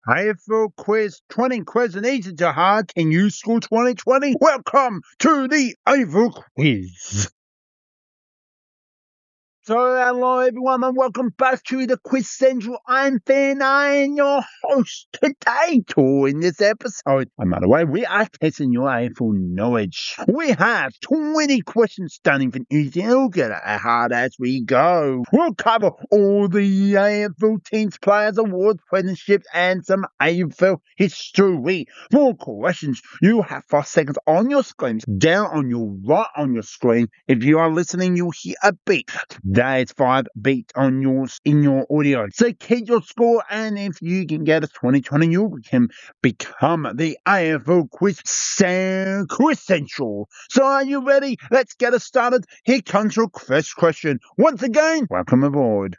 AFL Quiz 20 question easy to hard. Can you score 2020? Welcome to the AFL Quiz. So hello everyone and welcome back to the Quiz Central. I'm Finn, I am your host today. In this episode, by the way, we are testing your AFL knowledge. We have 20 questions starting from easy and we'll get as hard as we go. We'll cover all the AFL teams, players, awards, premierships and some AFL history. For questions, you have 5 seconds on your screen, down on your right on your screen. If you are listening, you'll hear a beep. There's 5 beats on yours in your audio. So keep your score, and if you can get a 2020, you can become the AFL Quiz Central. So are you ready? Let's get it started. Here comes your first question. Once again, welcome aboard.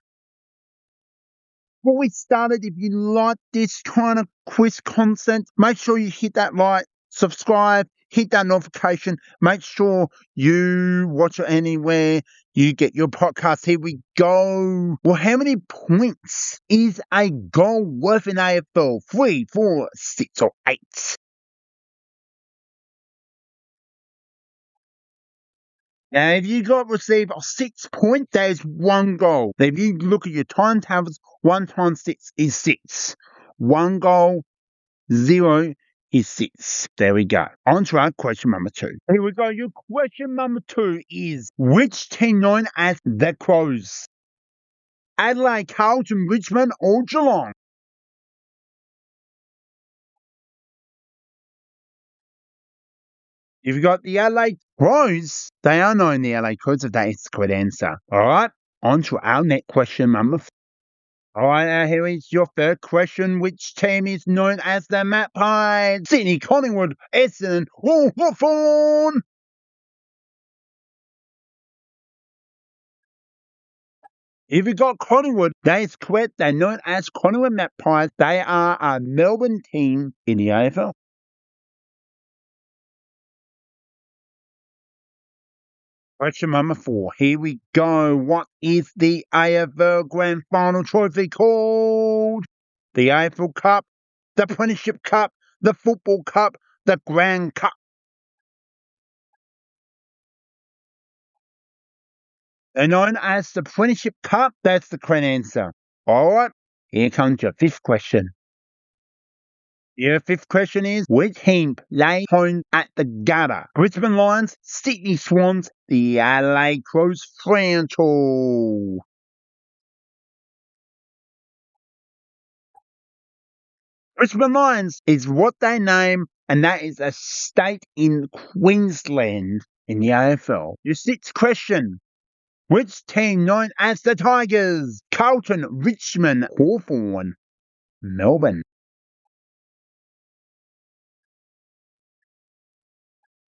Before we started, if you like this kind of quiz content, make sure you hit that like, subscribe, hit that notification. Make sure you watch it anywhere you get your podcast. Here we go. Well, how many points is a goal worth in AFL? 3, 4, 6, or 8? Now, if you got received 6 points, that is 1 goal. Now, if you look at your timetables, 1 times 6 is 6. 1 goal, 0 is 6. There we go. On to our question number 2. Here we go. Your question number 2 is, which team known as the Crows? Adelaide, Carlton, Richmond, or Geelong? If you got the Adelaide Crows, they are known the Adelaide Crows, if that is the correct answer. Alright, on to our next question number 4. Alright, now here is your third question. Which team is known as the Magpies? Sydney, Collingwood, Essendon, or Hawthorn? If you got Collingwood, that is correct. They're known as Collingwood Magpies. They are a Melbourne team in the AFL. Question number 4. Here we go. What is the AFL Grand Final trophy called? The AFL Cup, the Premiership Cup, the Football Cup, the Grand Cup. They're known as the Premiership Cup. That's the correct answer. Alright, here comes your 5th question. Your 5th question is, which team play home at the Gutter? Brisbane Lions, Sydney Swans, the Adelaide Crows, Fremantle. Brisbane Lions is what they name, and that is a state in Queensland in the AFL. Your 6th question. Which team known as the Tigers? Carlton, Richmond, Hawthorn, Melbourne.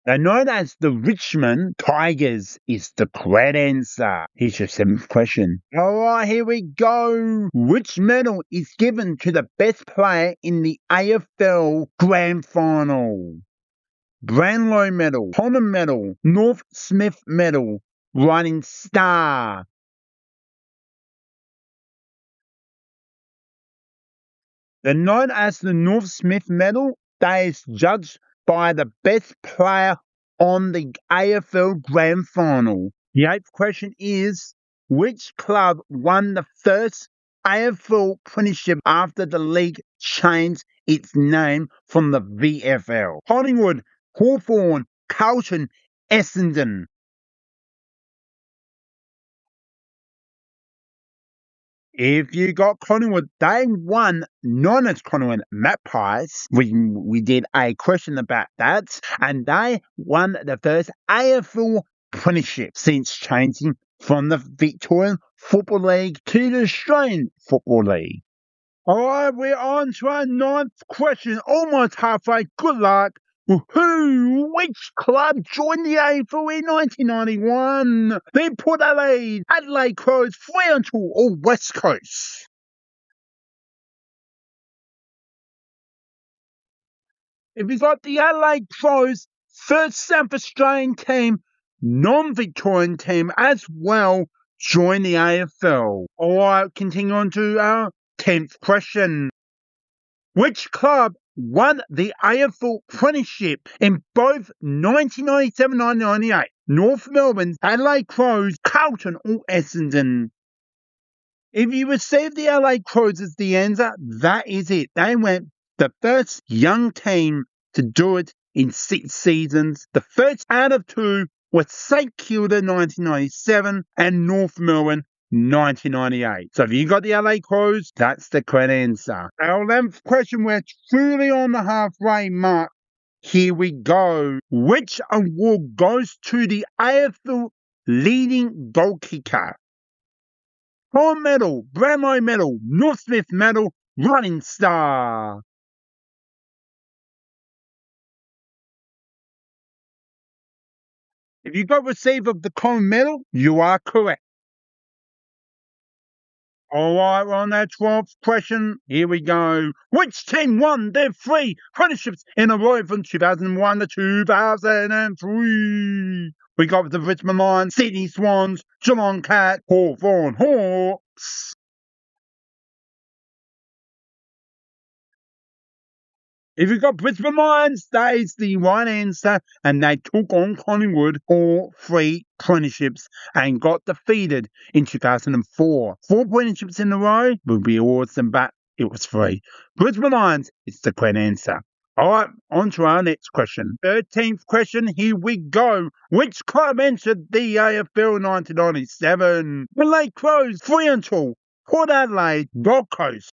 They're known as the Richmond Tigers is the correct answer. Here's your 7th question. Alright, here we go. Which medal is given to the best player in the AFL Grand Final? Brownlow Medal, Coleman Medal, North Smith Medal, Running Star. They're known as the North Smith Medal. That is judged by the best player on the AFL Grand Final. The 8th question is, which club won the first AFL Premiership after the league changed its name from the VFL? Collingwood, Hawthorn, Carlton, Essendon. If you got Collingwood, they won known as Collingwood Magpies. We did a question about that, and they won the first AFL Premiership since changing from the Victorian Football League to the Australian Football League. Alright, we're on to our 9th question. Almost halfway. Good luck. Which club joined the AFL in 1991? The Port Adelaide Crows, Fremantle, or West Coast? If you got the Adelaide Crows, first South Australian team, non-Victorian team as well, join the AFL. Alright, continue on to our 10th question. Which club won the AFL Premiership in both 1997-1998? North Melbourne, Adelaide Crows, Carlton or Essendon? If you receive the LA Crows as the answer, that is it. They went the first young team to do it in 6 seasons. The first out of 2 was St Kilda 1997 and North Melbourne 1998. So if you got the LA Crows, that's the correct answer. Our 11th question, we're truly on the halfway mark. Here we go. Which award goes to the AFL leading goal kicker? Gold medal, Brownlow medal, North Smith medal, Running Star. If you got receive of the Coleman medal, you are correct. All right, we're on our 12th question. Here we go. Which team won their 3 premierships in a row from 2001 to 2003? We got the Richmond Lions, Sydney Swans, Geelong Cats, Hawthorn Hawks. If you got Brisbane Lions, that is the right answer, and they took on Collingwood all 3 premierships and got defeated in 2004. 4 premierships in a row would be awesome, but it was 3. Brisbane Lions is the correct answer. All right, on to our next question. 13th question, here we go. Which club entered the AFL in 1997? Adelaide Crows, Fremantle, Port Adelaide, Gold Coast.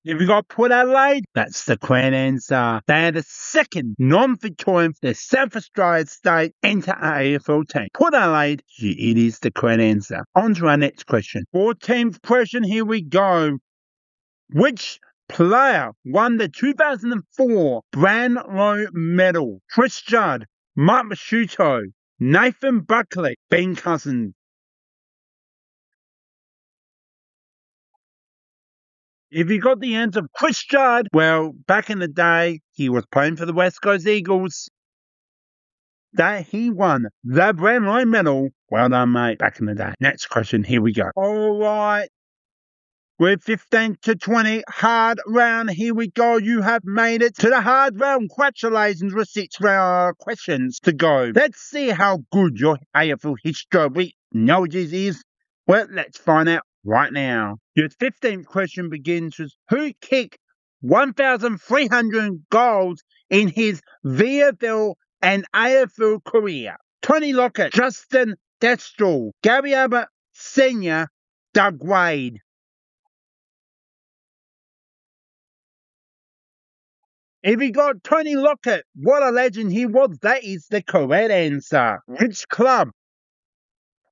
If you got Port Adelaide, that's the correct answer. They are the second non-Victorian for the South Australia state enter AFL team. Port Adelaide, it is the correct answer. On to our next question. 14th question, here we go. Which player won the 2004 Brownlow medal? Chris Judd, Mark Masciuto, Nathan Buckley, Ben Cousins. If you got the answer of Chris Judd, well, back in the day, he was playing for the West Coast Eagles. That he won the Brownlow medal. Well done, mate, back in the day. Next question, here we go. All right. We're 15 to 20, hard round. Here we go. You have made it to the hard round. Congratulations with 6 round questions to go. Let's see how good your AFL history knowledge is. Well, let's find out right now. Your 15th question begins with who kicked 1,300 goals in his VFL and AFL career? Tony Lockett, Justin Destrel, Gary Abbott Sr., Doug Wade. If you got Tony Lockett, what a legend he was, that is the correct answer. Which club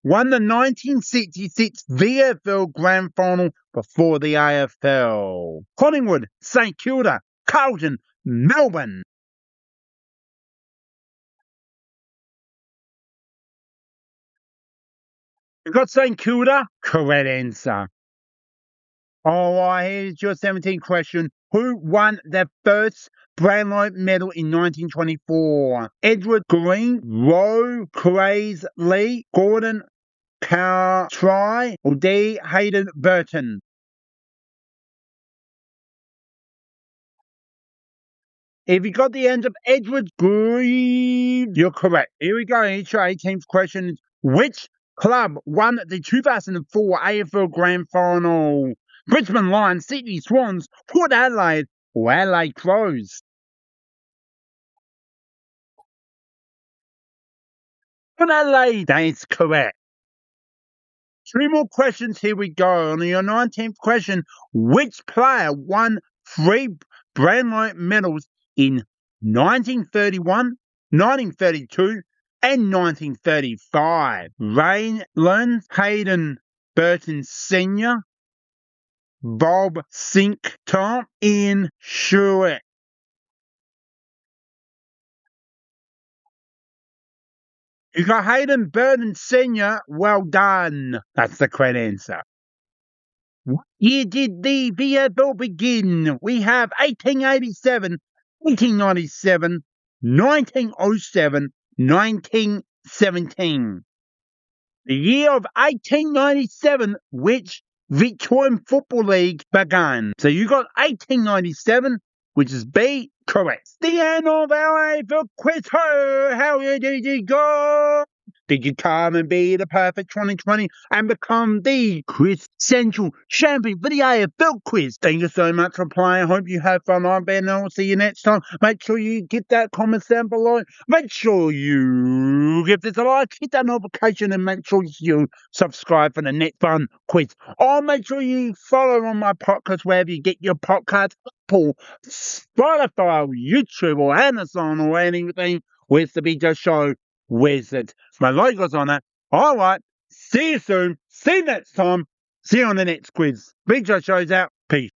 won the 1966 VFL Grand Final before the AFL? Collingwood, St Kilda, Carlton, Melbourne. You got St Kilda? Correct answer. All right, here's your 17th question. Who won the first Brownlow medal in 1924? Edward Green, Roe Lee, Gordon Try, or D. Hayden Burton? If you got the end of Edward Green, you're correct. Here we go. Here's your 18th question. Which club won the 2004 AFL Grand Final? Brisbane Lions, Sydney Swans, Port Adelaide, or Adelaide Crows? Port Adelaide, that is correct. 3 more questions, here we go. On your 19th question, which player won 3 Brownlow medals in 1931, 1932, and 1935? Raylan Hayden Burton Sr., Bob Sink, Tom Ian Shuett. You got Hayden Burton Sr., well done. That's the correct answer. What year did the VFL begin? We have 1887, 1897, 1907, 1917. the year of 1897, which Victorian Football League began. So you got 1897, which is B, correct. The end of our AFL Quiz. How did you go? Did you come and be the perfect 2020 and become the Quiz Central champion for the AFL Quiz? Thank you so much for playing. I hope you have fun. I'm Ben and I'll see you next time. Make sure you get that comment down below. Make sure you give this a like, hit that notification, and make sure you subscribe for the next fun quiz. Or make sure you follow on my podcast wherever you get your podcast. Apple, Spotify, YouTube, or Amazon, or anything. Where's the Big Joe Show? Where's it? My logo's on it. All right. See you soon. See you next time. See you on the next quiz. Big Joe Show's out. Peace.